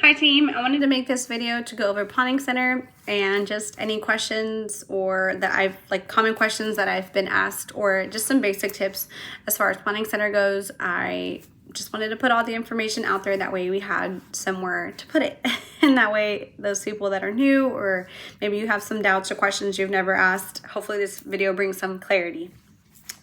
Hi team, I wanted to make this video to go over Planning Center and just any questions or common questions that I've been asked, or just some basic tips as far as Planning Center goes. I just wanted to put all the information out there, that way we had somewhere to put it. And that way those people that are new, or maybe you have some doubts or questions you've never asked, hopefully this video brings some clarity.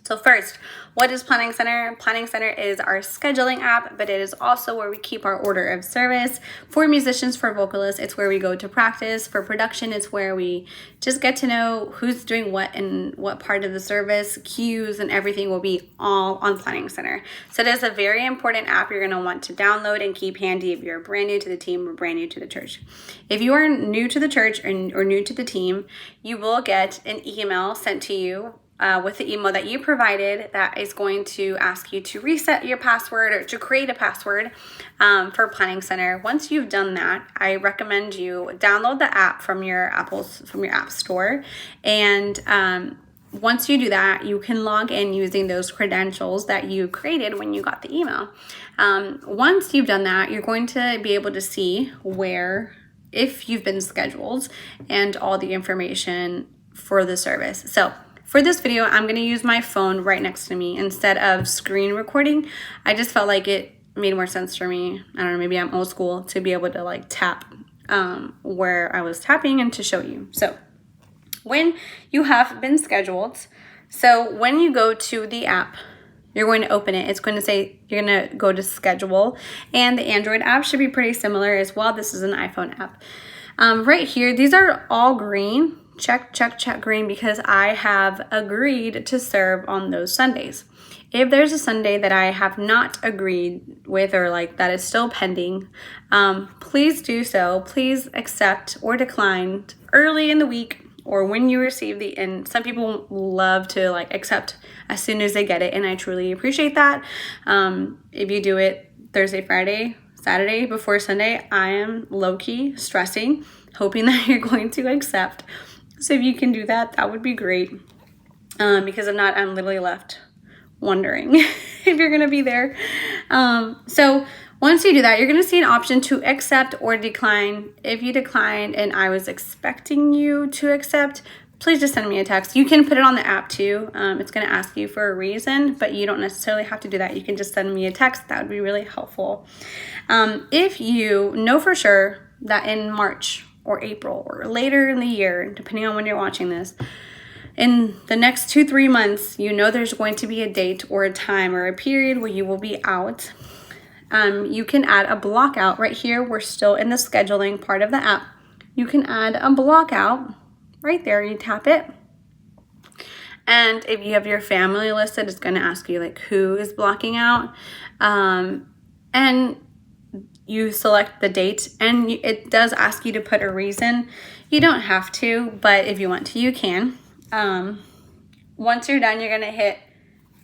So first, what is Planning Center? Planning Center is our scheduling app, but it is also where we keep our order of service. For musicians, for vocalists, it's where we go to practice. For production, it's where we just get to know who's doing what and what part of the service. Cues and everything will be all on Planning Center. So it is a very important app you're going to want to download and keep handy if you're brand new to the team or brand new to the church. If you are new to the church or new to the team, you will get an email sent to you with the email that you provided that is going to ask you to reset your password or to create a password for Planning Center. Once you've done that, I recommend you download the app from your app store. And once you do that, you can log in using those credentials that you created when you got the email. Once you've done that, you're going to be able to see if you've been scheduled and all the information for the service. So for this video, I'm going to use my phone right next to me instead of screen recording. I just felt like it made more sense for me. I don't know, maybe I'm old school to be able to tap where I was tapping and to show you. So when you have been scheduled, so when you go to the app, you're going to open it. It's going to say you're going to go to schedule, and the Android app should be pretty similar as well. This is an iPhone app. Right here, these are all green. Check green, because I have agreed to serve on those Sundays. If there's a Sunday that I have not agreed with, or that is still pending, please do so. Please accept or decline early in the week, or when you receive and some people love to accept as soon as they get it, and I truly appreciate that. If you do it Thursday, Friday, Saturday before Sunday, I am low-key stressing, hoping that you're going to accept. So if you can do that, that would be great. Because if not, I'm literally left wondering if you're going to be there. So once you do that, you're going to see an option to accept or decline. If you decline and I was expecting you to accept, please just send me a text. You can put it on the app too. It's going to ask you for a reason, but you don't necessarily have to do that. You can just send me a text. That would be really helpful. If you know for sure that in March or April or later in the year, depending on when you're watching this, in the next 2-3 months, you know there's going to be a date or a time or a period where you will be out, you can add a block out. Right here, we're still in the scheduling part of the app. You can add a block out right there. You tap it, and if you have your family listed, it's going to ask you who is blocking out, and you select the date, and it does ask you to put a reason. You don't have to, but if you want to, you can. Once you're done, you're going to hit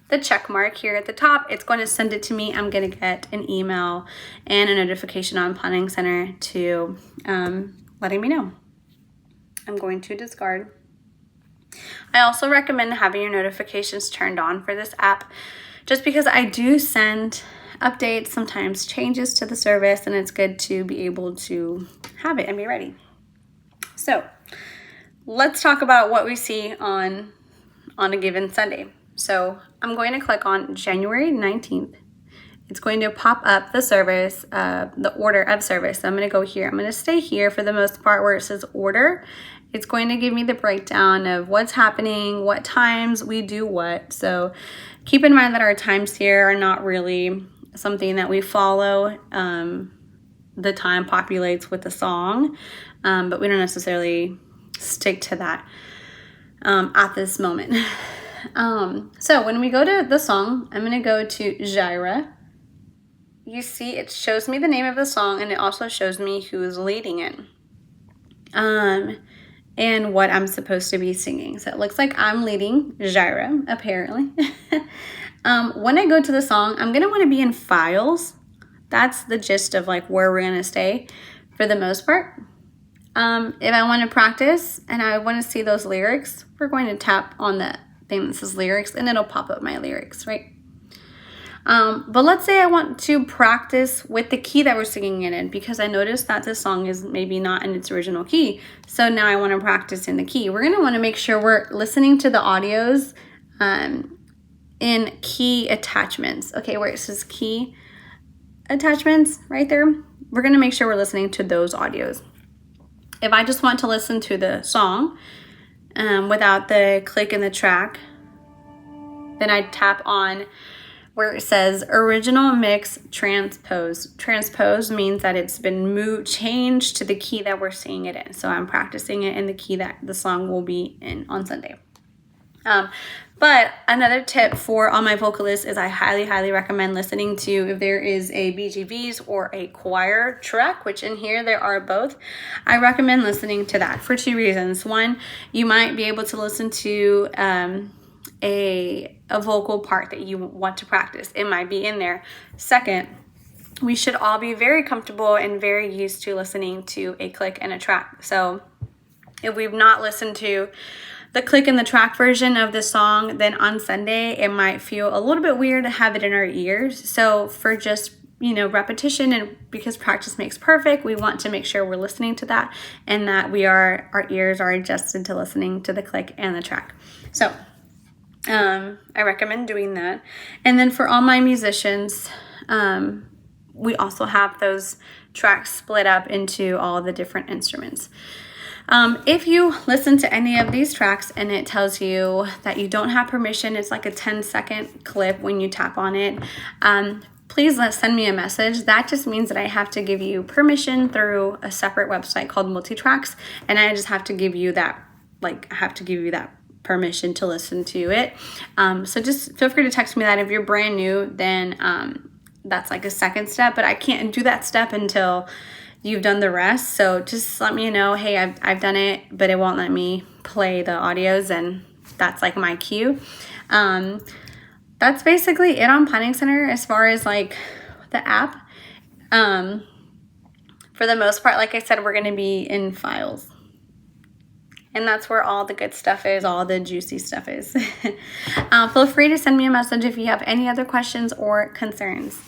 the check mark here at the top. It's going to send it to me. I'm going to get an email and a notification on Planning Center to letting me know. I'm going to discard. I also recommend having your notifications turned on for this app, just because I do send updates, sometimes changes to the service, and it's good to be able to have it and be ready. So let's talk about what we see on a given Sunday. So I'm going to click on January 19th. It's going to pop up the service, the order of service. So I'm going to go here. I'm going to stay here for the most part where it says order. It's going to give me the breakdown of what's happening, what times we do what. So keep in mind that our times here are not really something that we follow. The time populates with the song, but we don't necessarily stick to that at this moment. So when we go to the song, I'm going to go to Jireh. You see it shows me the name of the song, and it also shows me who is leading it, and what I'm supposed to be singing. So it looks like I'm leading Jireh, apparently. When I go to the song, I'm going to want to be in files. That's the gist of where we're going to stay for the most part. If I want to practice and I want to see those lyrics, we're going to tap on the thing that says lyrics, and it'll pop up my lyrics, right? But let's say I want to practice with the key that we're singing it in, because I noticed that this song is maybe not in its original key. So now I want to practice in the key. We're going to want to make sure we're listening to the audios in key attachments. Okay, where it says key attachments right there, we're going to make sure we're listening to those audios. If I just want to listen to the song without the click in the track, then I tap on where it says original mix transpose. Transpose means that it's been changed to the key that we're singing it in. So I'm practicing it in the key that the song will be in on Sunday. But another tip for all my vocalists is I highly recommend listening to, if there is a BGVs or a choir track, which in here there are both, I recommend listening to that for 2 reasons. One, you might be able to listen to a vocal part that you want to practice. It might be in there. Second, we should all be very comfortable and very used to listening to a click and a track. So if we've not listened to the click and the track version of the song, then on Sunday it might feel a little bit weird to have it in our ears. So for just repetition, and because practice makes perfect, we want to make sure we're listening to that and that our ears are adjusted to listening to the click and the track. So I recommend doing that. And then for all my musicians, we also have those tracks split up into all the different instruments. If you listen to any of these tracks and it tells you that you don't have permission, it's like a 10-second clip when you tap on it, please send me a message. That just means that I have to give you permission through a separate website called Multitracks, and I just have to give you that, permission to listen to it. So just feel free to text me that. If you're brand new, then that's like a second step, but I can't do that step until you've done the rest. So just let me know, hey, I've done it, but it won't let me play the audios, and that's like my cue. That's basically it on Planning Center as far as like the app. For the most part, like I said, we're going to be in files. And that's where all the good stuff is, all the juicy stuff is. Feel free to send me a message if you have any other questions or concerns.